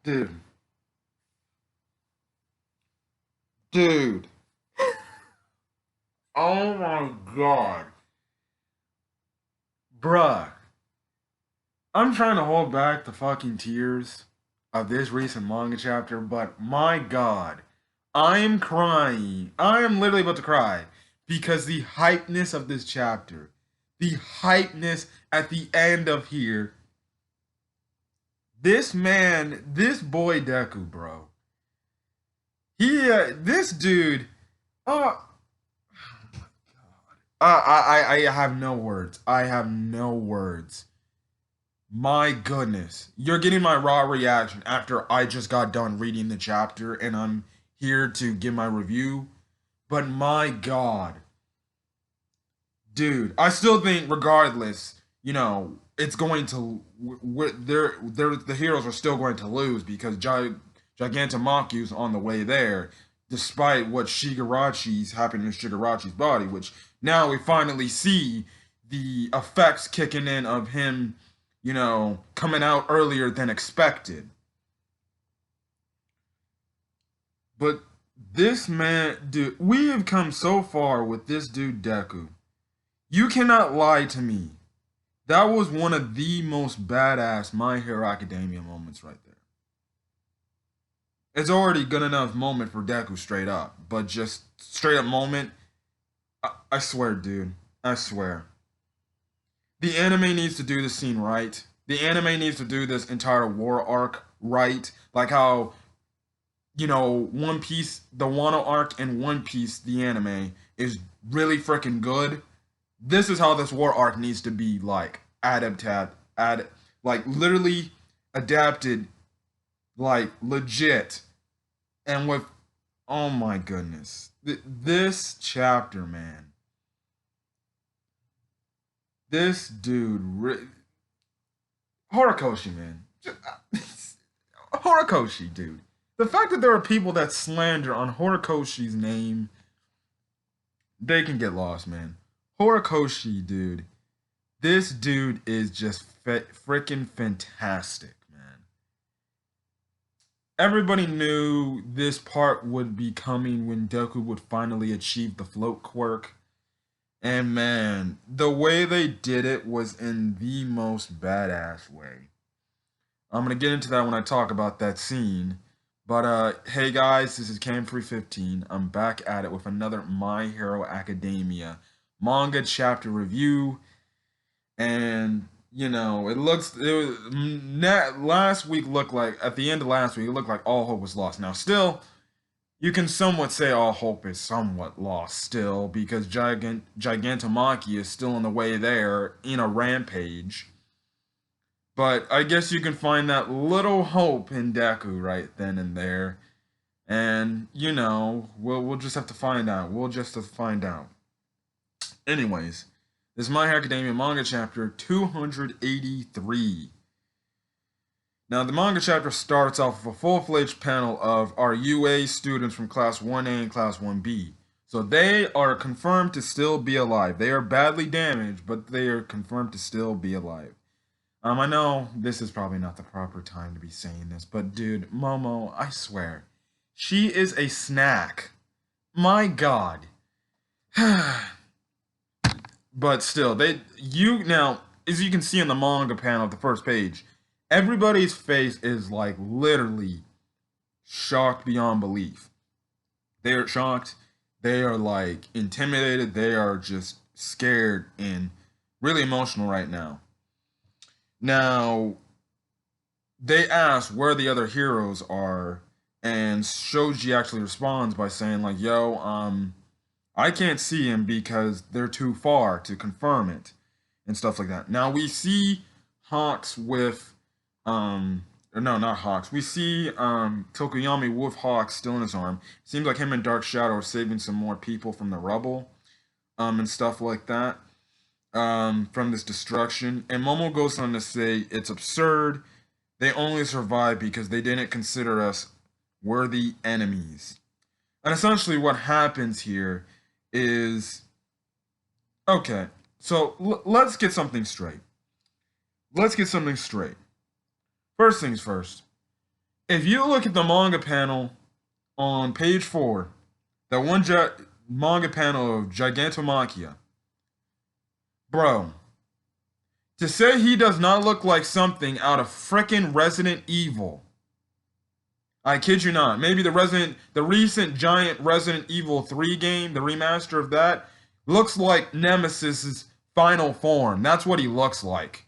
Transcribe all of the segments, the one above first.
Dude. Dude. Oh my god. Bruh. I'm trying to hold back the fucking tears of this recent manga chapter, but my god. I am crying. I am literally about to cry because the hypeness of this chapter, the hypeness at the end of here. This man, this boy Deku, bro. This dude. Uh, I have no words. I have no words. My goodness. You're getting my raw reaction after I just got done reading the chapter and I'm here to give my review. But my god. Dude, I still think regardless, it's going to the heroes are still going to lose because Gigantamaku's on the way there despite what Shigarachi's happening in Shigarachi's body, which now we finally see the effects kicking in of him, coming out earlier than expected. But this man, dude, we have come so far with this dude Deku. You cannot lie to me. That was one of the most badass My Hero Academia moments right there. It's already good enough moment for Deku straight up, but just straight up moment, I swear, dude. I swear. The anime needs to do this scene right. The anime needs to do this entire war arc right. Like how, One Piece, the Wano arc and One Piece, the anime, is really freaking good. This is how this war arc needs to be like like literally adapted, like legit, and with oh my goodness, this chapter, man, this dude, Horikoshi, man, Horikoshi, dude. The fact that there are people that slander on Horikoshi's name, they can get lost, man. Horikoshi, dude. This dude is just freaking fantastic, man. Everybody knew this part would be coming when Deku would finally achieve the float quirk. And man, the way they did it was in the most badass way. I'm going to get into that when I talk about that scene. But hey guys, this is Cam315. I'm back at it with another My Hero Academia manga chapter review. And last week looked like, at the end of last week, it looked like all hope was lost. Now still, you can somewhat say all hope is somewhat lost still, because Gigantomachia is still on the way there in a rampage. But I guess you can find that little hope in Deku right then and there. And, we'll just have to find out. We'll just have to find out. Anyways, this is My Hero Academia manga chapter 283. Now, the manga chapter starts off with a full-fledged panel of our UA students from Class 1A and Class 1B. So they are confirmed to still be alive. They are badly damaged, but they are confirmed to still be alive. I know this is probably not the proper time to be saying this, but dude, Momo, I swear, she is a snack. My god. But still, now, as you can see in the manga panel of the first page, everybody's face is like literally shocked beyond belief. They are shocked, they are like intimidated, they are just scared and really emotional right now. Now, they ask where the other heroes are, and Shoji actually responds by saying like, yo, I can't see him because they're too far to confirm it, and stuff like that. Now we see Hawks with, or no, not Hawks. We see Tokoyami with Hawks still in his arm. Seems like him and Dark Shadow are saving some more people from the rubble, and stuff like that, from this destruction. And Momo goes on to say it's absurd. They only survived because they didn't consider us worthy enemies. And essentially what happens here is, okay, so let's get something straight. Let's get something straight. First things first, If you look at the manga panel on page 4, that one manga panel of Gigantomachia, bro, to say he does not look like something out of frickin' Resident Evil. I kid you not. Maybe the recent giant Resident Evil 3 game, the remaster of that, looks like Nemesis's final form. That's what he looks like.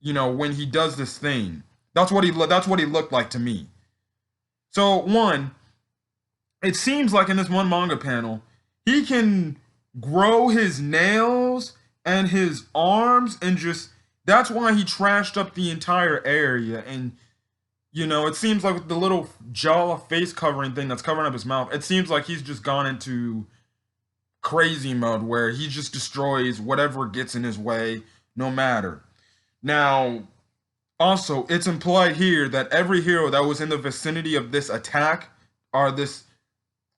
You know, when he does this thing. That's what he looked like to me. So, one, it seems like in this one manga panel, he can grow his nails and his arms and just that's why he trashed up the entire area. And you know, it seems like with the little jaw face covering thing that's covering up his mouth, it seems like he's just gone into crazy mode where he just destroys whatever gets in his way, no matter. Now, also, it's implied here that every hero that was in the vicinity of this attack or this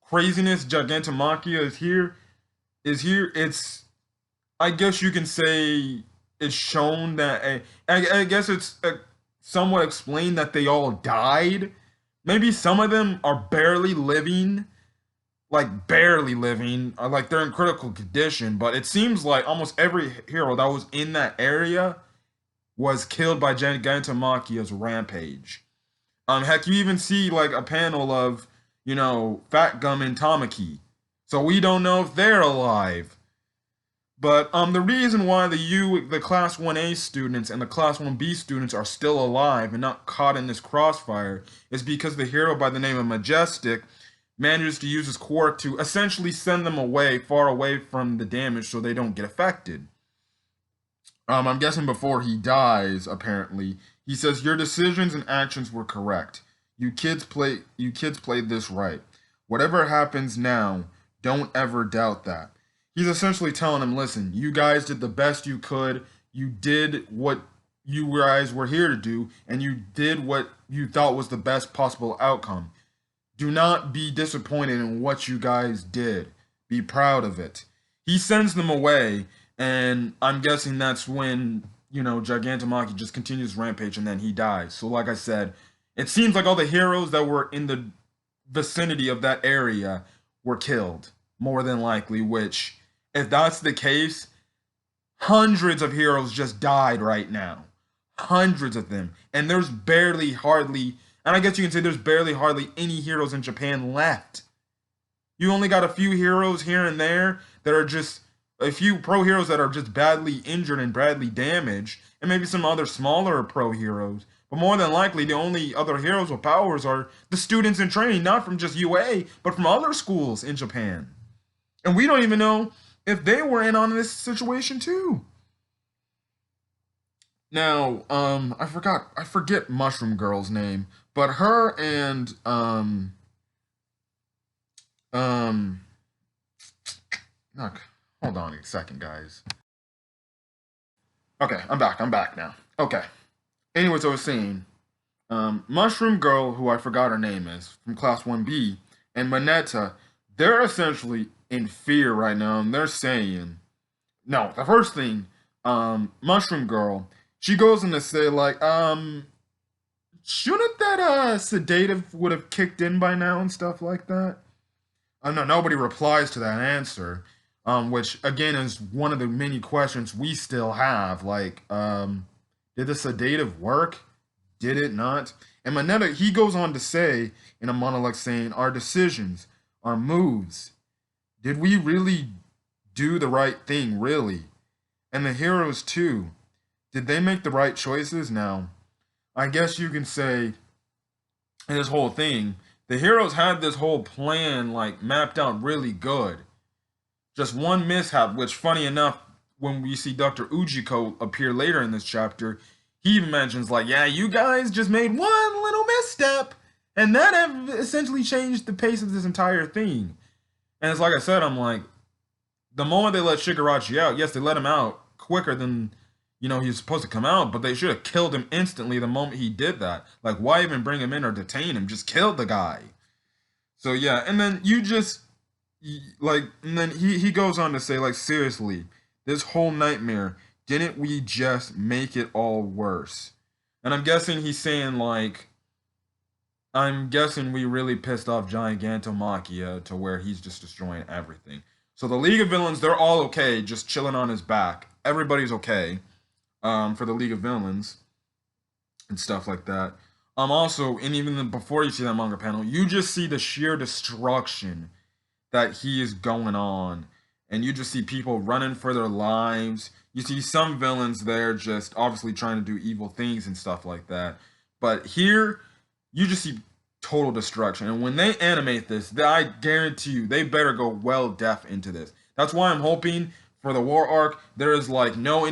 craziness Gigantomachia is here. It's I guess you can say it's shown that I guess it's somewhat explained that they all died. Maybe some of them are barely living, like barely living, or like they're in critical condition. But it seems like almost every hero that was in that area was killed by Gigantomachia's rampage. Heck, you even see like a panel of Fat Gum and Tamaki. So we don't know if they're alive. But the reason why the Class 1A students and the Class 1B students are still alive and not caught in this crossfire is because the hero by the name of Majestic manages to use his quirk to essentially send them away, far away from the damage so they don't get affected. I'm guessing before he dies, apparently, he says, "Your decisions and actions were correct. You kids played this right. Whatever happens now, don't ever doubt that." He's essentially telling him, listen, you guys did the best you could. You did what you guys were here to do, and you did what you thought was the best possible outcome. Do not be disappointed in what you guys did. Be proud of it. He sends them away, and I'm guessing that's when, Gigantomachia just continues rampage and then he dies. So like I said, it seems like all the heroes that were in the vicinity of that area were killed, more than likely, which, if that's the case, hundreds of heroes just died right now. Hundreds of them. And there's hardly, and I guess you can say there's hardly any heroes in Japan left. You only got a few heroes here and there that are just a few pro heroes that are just badly injured and badly damaged, and maybe some other smaller pro heroes. But more than likely, the only other heroes with powers are the students in training, not from just UA, but from other schools in Japan. And we don't even know if they were in on this situation too. Now, I forget Mushroom Girl's name, but her and look, hold on a second, guys. Okay, I'm back now. Okay. Anyways, I was saying, Mushroom Girl, who I forgot her name is, from Class 1B, and Moneta, they're essentially in fear right now, and they're saying, no, the first thing, Mushroom Girl, she goes in to say, like, shouldn't that, sedative would have kicked in by now and stuff like that? No, nobody replies to that answer, which, again, is one of the many questions we still have, like, did the sedative work? Did it not? And Moneta, he goes on to say, in a monologue saying, our decisions, our moves, did we really do the right thing, really? And the heroes, too. Did they make the right choices? Now, I guess you can say, in this whole thing, the heroes had this whole plan, like, mapped out really good. Just one mishap, which, funny enough, when we see Dr. Ujiko appear later in this chapter, he even mentions, like, yeah, you guys just made one little misstep, and that essentially changed the pace of this entire thing. And it's like I said, I'm like, the moment they let Shigarashi out, yes, they let him out quicker than, he was supposed to come out, but they should have killed him instantly the moment he did that. Like, why even bring him in or detain him? Just kill the guy. So, yeah, and then and then he goes on to say, like, seriously, this whole nightmare, didn't we just make it all worse? And I'm guessing he's saying, like, I'm guessing we really pissed off Gigantomachia to where he's just destroying everything. So the League of Villains, they're all okay, just chilling on his back. Everybody's okay, for the League of Villains and stuff like that. Also, and even before you see that manga panel, you just see the sheer destruction that he is going on, and you just see people running for their lives. You see some villains there just obviously trying to do evil things and stuff like that. But here, you just see total destruction. And when they animate this, I guarantee you, they better go well depth into this. That's why I'm hoping for the war arc, there's like no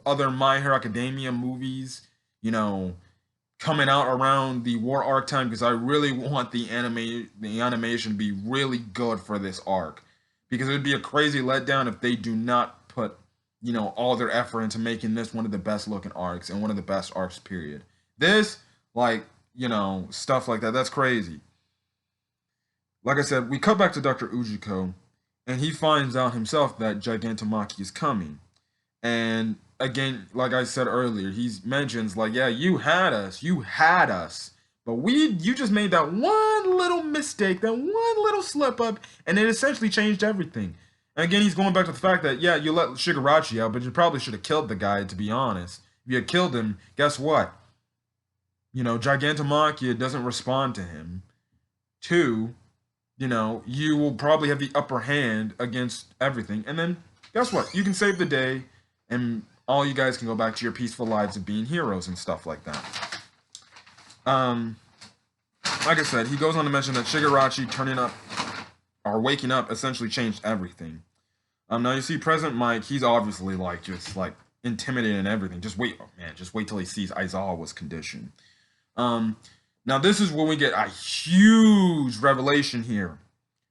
other My Hero Academia movies, you know, coming out around the war arc time, because I really want the animation to be really good for this arc, because it would be a crazy letdown if they do not put, all their effort into making this one of the best looking arcs and one of the best arcs, period. This, like, stuff like that, that's crazy. Like I said, we cut back to Dr. Ujiko, and he finds out himself that Gigantomachia is coming. And again, like I said earlier, he mentions like, yeah, you had us, but you just made that one little mistake, that one little slip up, and it essentially changed everything. And again, he's going back to the fact that, yeah, you let Shigaraki out, but you probably should have killed the guy, to be honest. If you had killed him, guess what? Gigantomachia doesn't respond to him. Two, you will probably have the upper hand against everything. And then, guess what? You can save the day, and all you guys can go back to your peaceful lives of being heroes and stuff like that. Like I said, he goes on to mention that Shigaraki turning up or waking up essentially changed everything. Now you see President Mike, he's obviously just intimidated and everything. Just wait, just wait till he sees Aizawa's condition. Now this is when we get a huge revelation here,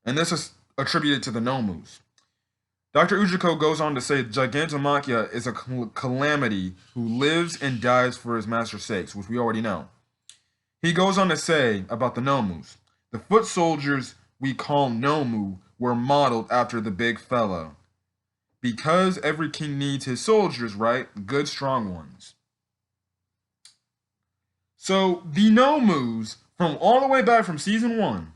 and this is attributed to the Nomus. Dr. Ujiko goes on to say Gigantomachia is a calamity who lives and dies for his master's sakes, which we already know. He goes on to say about the Nomus, the foot soldiers we call Nomu were modeled after the big fella. Because every king needs his soldiers, right? Good, strong ones. So the Nomus, from all the way back from season 1,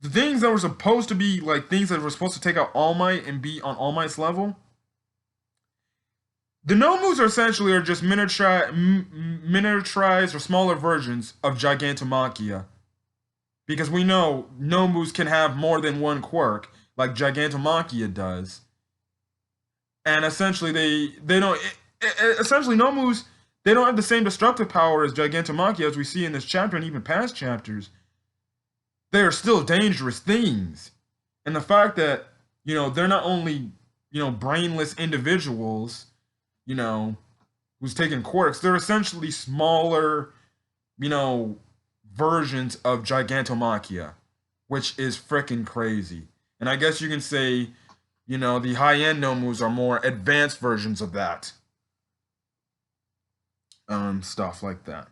the things that were supposed to be things that were supposed to take out All Might and be on All Might's level, the Nomus are just miniaturized or smaller versions of Gigantomachia. Because we know Nomus can have more than one quirk, like Gigantomachia does. And essentially they don't essentially Nomus, they don't have the same destructive power as Gigantomachia as we see in this chapter and even past chapters. They are still dangerous things. And the fact that, they're not only, brainless individuals, who's taking quirks, they're essentially smaller, versions of Gigantomachia, which is freaking crazy. And I guess you can say, the high-end Nomus are more advanced versions of that. Stuff like that.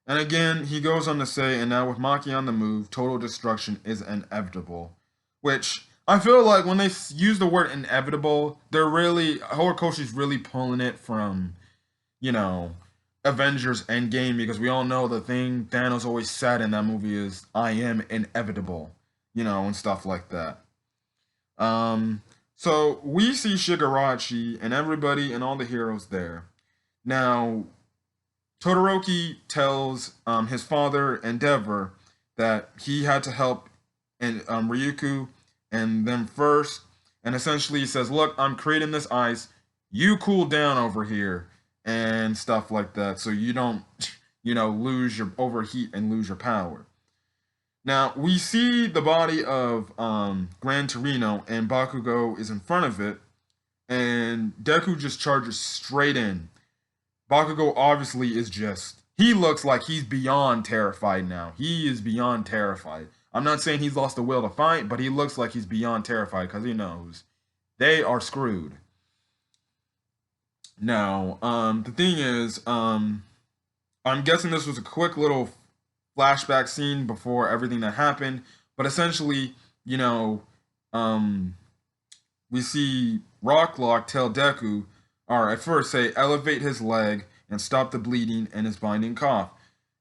And again, he goes on to say, and now with Maki on the move, total destruction is inevitable. Which, I feel like when they use the word inevitable, Horikoshi's really pulling it from, Avengers Endgame, because we all know the thing Thanos always said in that movie is, I am inevitable, and stuff like that. So we see Shigaraki and everybody and all the heroes there. Now, Todoroki tells his father, Endeavor, that he had to help Ryuko and them first. And essentially he says, look, I'm creating this ice. You cool down over here and stuff like that, so you don't, lose your overheat and lose your power. Now, we see the body of Gran Torino, and Bakugo is in front of it, and Deku just charges straight in. Bakugo obviously he looks like he's beyond terrified now. He is beyond terrified. I'm not saying he's lost the will to fight, but he looks like he's beyond terrified because he knows they are screwed. Now, the thing is, I'm guessing this was a quick little flashback scene before everything that happened, but essentially, we see Rocklock tell Deku, or at first say, elevate his leg, and stop the bleeding and his blinding cough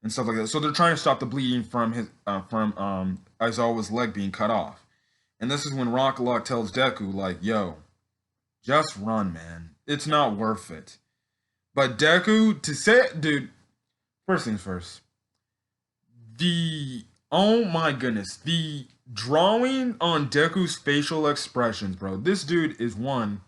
and stuff like that. So they're trying to stop the bleeding from his Aizawa's leg being cut off. And this is when Rock Lock tells Deku like, "Yo, just run, man. It's not worth it." But Deku to say, dude, first things first. Oh my goodness, the drawing on Deku's facial expressions, bro. This dude is one.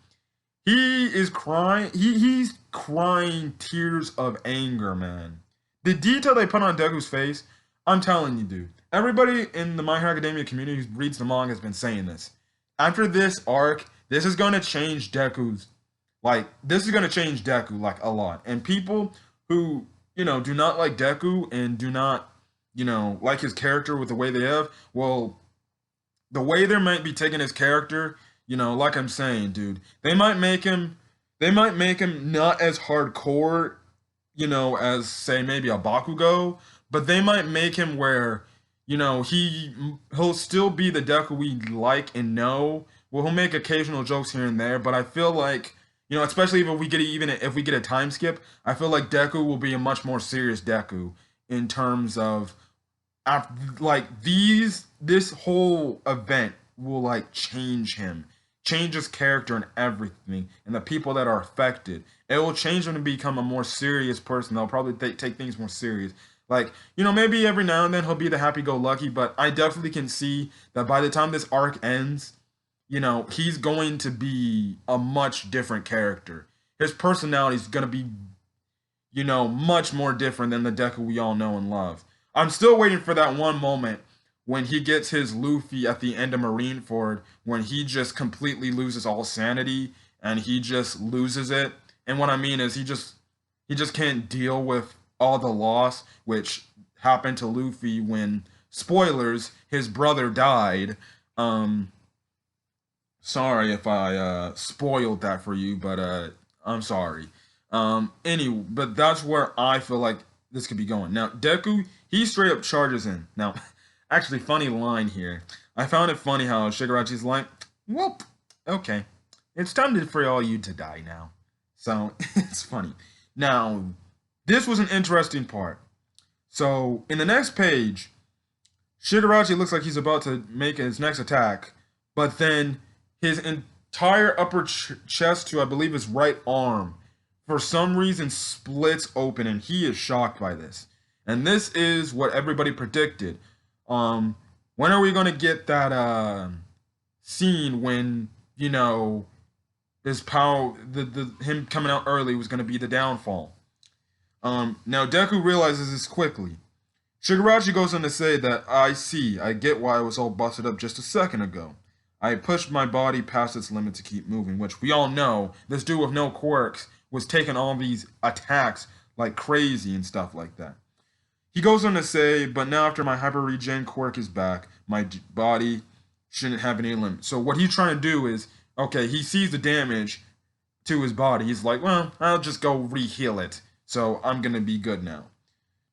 He is crying. He's crying tears of anger, man. The detail they put on Deku's face, I'm telling you, dude. Everybody in the My Hero Academia community who reads the manga has been saying this. After this arc, this is gonna change Deku's, like, this is gonna change Deku like a lot. And people who, do not like Deku and do not, like his character with the way they have, well, the way they might be taking his character, like I'm saying, dude, they might make him not as hardcore, as say maybe a Bakugo, but they might make him where, he'll still be the Deku we like and know. Well, he'll make occasional jokes here and there, but I feel like, especially if we get a time skip, I feel like Deku will be a much more serious Deku in terms of, like, this whole event will like change him, change his character and everything, and the people that are affected. It will change him to become a more serious person. They'll probably take things more serious. Like, maybe every now and then he'll be the happy-go-lucky, but I definitely can see that by the time this arc ends, he's going to be a much different character. His personality is going to be, much more different than the Deku we all know and love. I'm still waiting for that one moment when he gets his Luffy at the end of Marineford, when he just completely loses all sanity and he just loses it. And what I mean is he just can't deal with all the loss, which happened to Luffy when, spoilers, his brother died. Sorry if I spoiled that for you, but I'm sorry. Anyway, but that's where I feel like this could be going. Now, Deku, he straight up charges in. Now, actually, funny line here. I found it funny how Shigarachi's like, "Well, okay, it's time for all you to die now." So, it's funny. Now, this was an interesting part. So, in the next page, Shigarachi looks like he's about to make his next attack, but then his entire upper chest to, I believe, his right arm, for some reason, splits open, and he is shocked by this. And this is what everybody predicted. When are we going to get that scene when, his power, him coming out early was going to be the downfall? Now Deku realizes this quickly. Shigarachi goes on to say that, I get why I was all busted up just a second ago. I pushed my body past its limit to keep moving, which we all know, this dude with no quirks was taking all these attacks like crazy and stuff like that. He goes on to say, but now after my hyper regen quirk is back, my body shouldn't have any limit. So what he's trying to do is, okay, he sees the damage to his body. He's like, well, I'll just go re-heal it. So I'm going to be good now.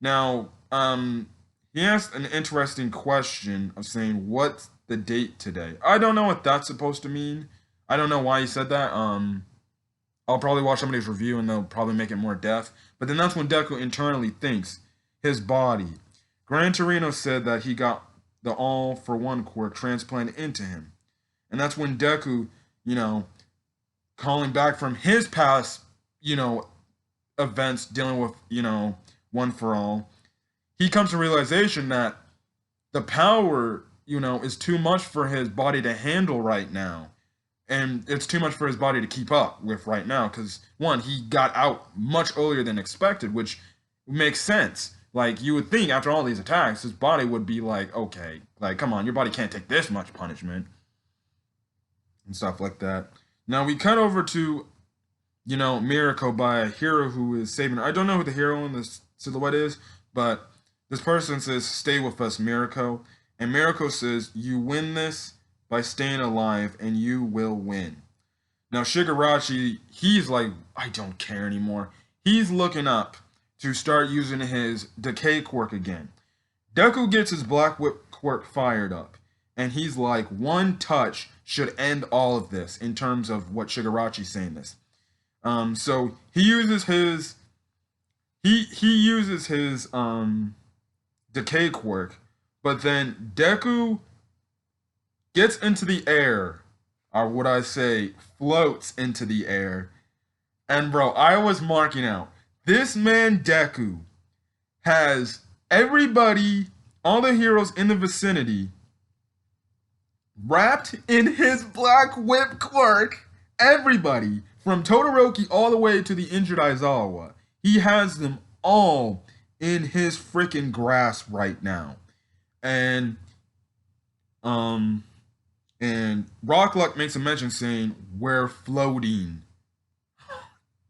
Now, he asked an interesting question of saying, what's the date today? I don't know what that's supposed to mean. I don't know why he said that. I'll probably watch somebody's review and they'll probably make it more depth. But then that's when Deku internally thinks his body. Gran Torino said that he got the all-for-one quirk transplanted into him. And that's when Deku, calling back from his past, events dealing with, one for all, he comes to realization that the power, is too much for his body to handle right now. And it's too much for his body to keep up with right now. Because, one, he got out much earlier than expected, which makes sense. Like, you would think after all these attacks, his body would be like, okay, like, come on, your body can't take this much punishment. And stuff like that. Now, we cut over to, Mirako by a hero who is saving her. I don't know who the hero in this silhouette is, but this person says, stay with us, Mirako. And Mirako says, you win this by staying alive, and you will win. Now, Shigarachi, he's like, I don't care anymore. He's looking up to start using his decay quirk again. Deku gets his Black Whip quirk fired up, and he's like, one touch should end all of this in terms of what Shigarachi's saying this. So he uses his he uses his decay quirk, but then Deku gets into the air, or would I say floats into the air. And bro, I was marking out. This man Deku has everybody, all the heroes in the vicinity, wrapped in his black whip quirk. Everybody, from Todoroki all the way to the injured Aizawa, he has them all in his freaking grasp right now. And um and Rockluck makes a mention saying we're floating.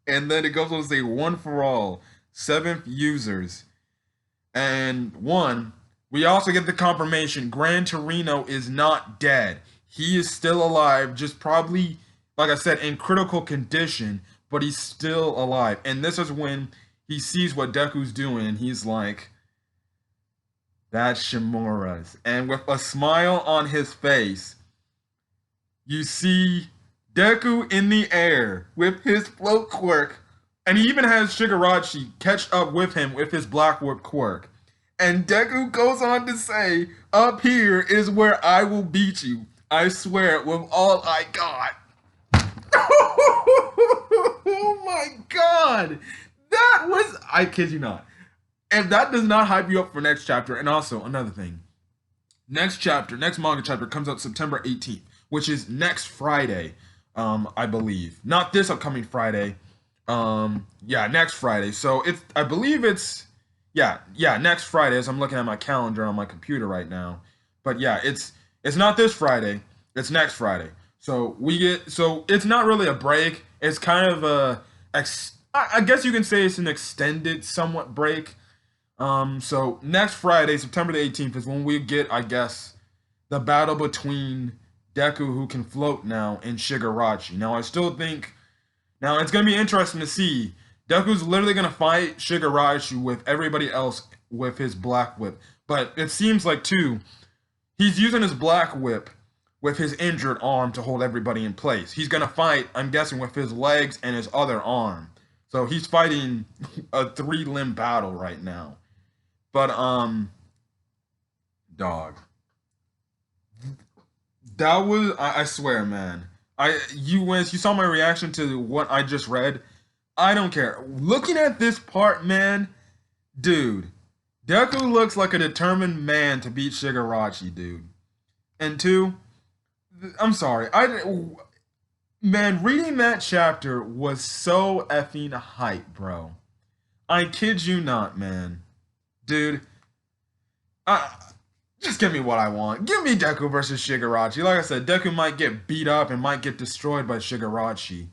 And then it goes on to say one for all, seventh users. And one, we also get the confirmation Gran Torino is not dead. He is still alive, just probably, like I said, in critical condition, but he's still alive. And this is when he sees what Deku's doing, and he's like, that's Shimura's. And with a smile on his face, you see Deku in the air with his float quirk, and he even has Shigarashi catch up with him with his black whip quirk. And Deku goes on to say, up here is where I will beat you. I swear it with all I got. Oh my god. That was, I kid you not. If that does not hype you up for next chapter, and also another thing, next manga chapter comes out September 18th, which is next Friday, I believe. Not this upcoming Friday. Yeah, next Friday. So I believe it's next Friday, as I'm looking at my calendar on my computer right now. But yeah, it's not this Friday, it's next Friday. So it's not really a break. It's kind of I guess you can say it's an extended somewhat break. So next Friday, September the 18th, is when we get, I guess, the battle between Deku, who can float now, and Shigarashi. Now, I still think, now it's going to be interesting to see. Deku's literally going to fight Shigarashi with everybody else with his black whip. But it seems like, too, he's using his black whip with his injured arm to hold everybody in place. He's going to fight, I'm guessing, with his legs and his other arm. So he's fighting a 3-limb battle right now. But dog, that was, I swear, man. When you saw my reaction to what I just read, I don't care. Looking at this part, man, dude, Deku looks like a determined man to beat Shigarashi, dude. And two, I'm sorry, man, reading that chapter was so effing hype, bro. I kid you not, man. Dude, just give me what I want. Give me Deku versus Shigarashi. Like I said, Deku might get beat up and might get destroyed by Shigarashi.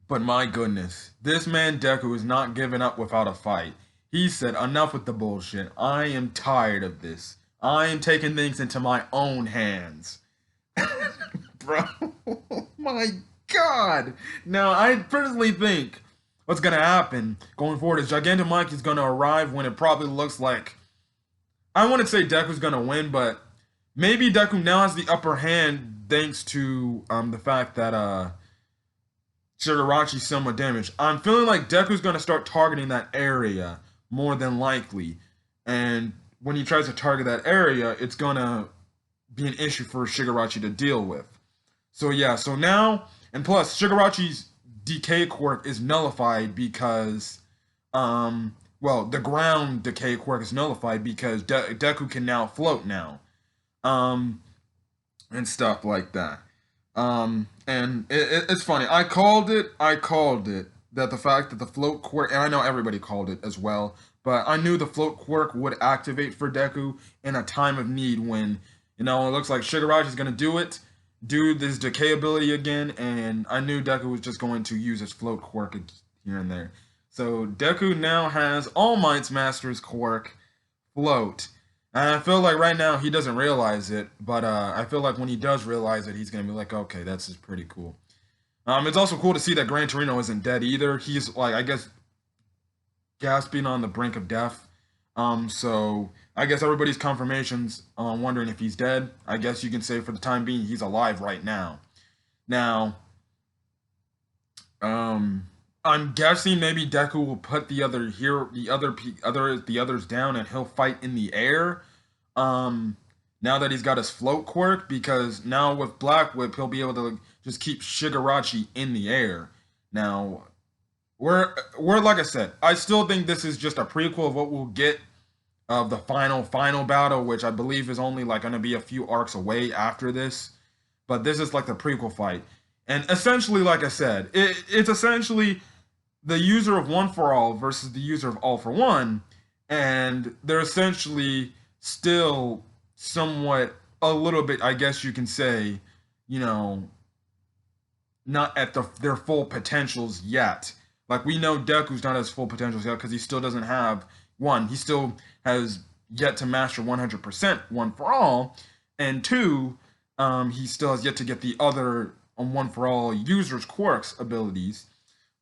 But my goodness, this man Deku is not giving up without a fight. He said, enough with the bullshit. I am tired of this. I am taking things into my own hands. Bro, oh my god. Now, I personally think what's going to happen going forward is Gigantomachia is going to arrive when it probably looks like, I want to say Deku's going to win, but maybe Deku now has the upper hand thanks to the fact that Shigarashi's somewhat damaged. I'm feeling like Deku's going to start targeting that area more than likely. And when he tries to target that area, it's going to be an issue for Shigarashi to deal with. So yeah, so now, and plus Shigarashi's decay quirk is nullified because, the ground decay quirk is nullified because Deku can now float now, and stuff like that. And it's funny. I called it that the fact that the float quirk, and I know everybody called it as well, but I knew the float quirk would activate for Deku in a time of need when, it looks like Shigarashi's gonna do this decay ability again, and I knew Deku was just going to use his float quirk here and there. So Deku now has All Might's Master's quirk, float. And I feel like right now he doesn't realize it, but I feel like when he does realize it, he's gonna be like, okay, that's just pretty cool. It's also cool to see that Gran Torino isn't dead either. He's like, I guess, gasping on the brink of death. So I guess everybody's confirmations wondering if he's dead. I guess you can say for the time being he's alive right now. Now, I'm guessing maybe Deku will put the other here, the others down, and he'll fight in the air. Um, Now that he's got his float quirk, because now with Black Whip he'll be able to just keep Shigarashi in the air. Now, we're like I said, I still think this is just a prequel of what we'll get of the final battle, which I believe is only like going to be a few arcs away after this. But this is like the prequel fight, and essentially, like I said, it's essentially the user of One for All versus the user of All for One, and they're essentially still somewhat a little bit, I guess you can say, you know, not at their full potentials yet. Like we know Deku's not at his full potentials yet because he still doesn't have one. He still has yet to master 100% One for All, and two, he still has yet to get the other One for All users quirks abilities.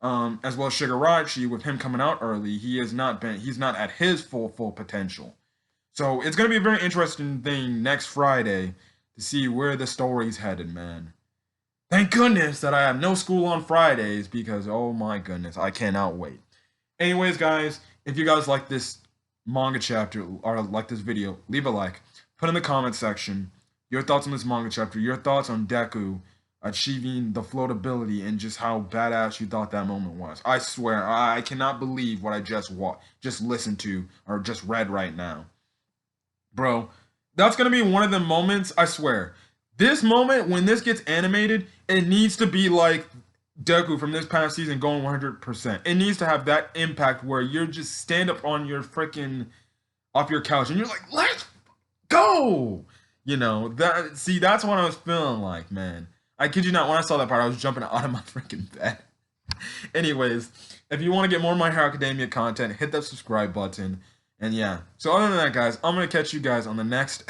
As well as Shigarashi, with him coming out early, he's not at his full potential. So it's gonna be a very interesting thing next Friday to see where the story's headed, man. Thank goodness that I have no school on Fridays because oh my goodness, I cannot wait. Anyways, guys, if you guys like this manga chapter or like this video, leave a like. Put in the comment section your thoughts on this manga chapter, your thoughts on Deku achieving the floatability and just how badass you thought that moment was. I swear, I cannot believe what I just listened to or just read right now. Bro, that's gonna be one of the moments, I swear. This moment, when this gets animated, it needs to be like Deku from this past season going 100%. It needs to have that impact where you're just stand up on your freaking off your couch and you're like, let's go. You know, that's what I was feeling like, man. I kid you not, when I saw that part, I was jumping out of my freaking bed. Anyways, if you want to get more My Hero Academia content, hit that subscribe button. And yeah, so other than that, guys, I'm going to catch you guys on the next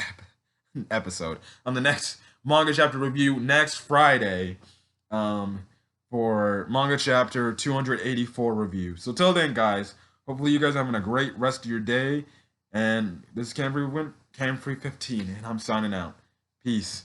episode, on the next manga chapter review next Friday for manga chapter 284 review. So till then, guys, hopefully you guys are having a great rest of your day. And this is Camfrey 15, and I'm signing out. Peace.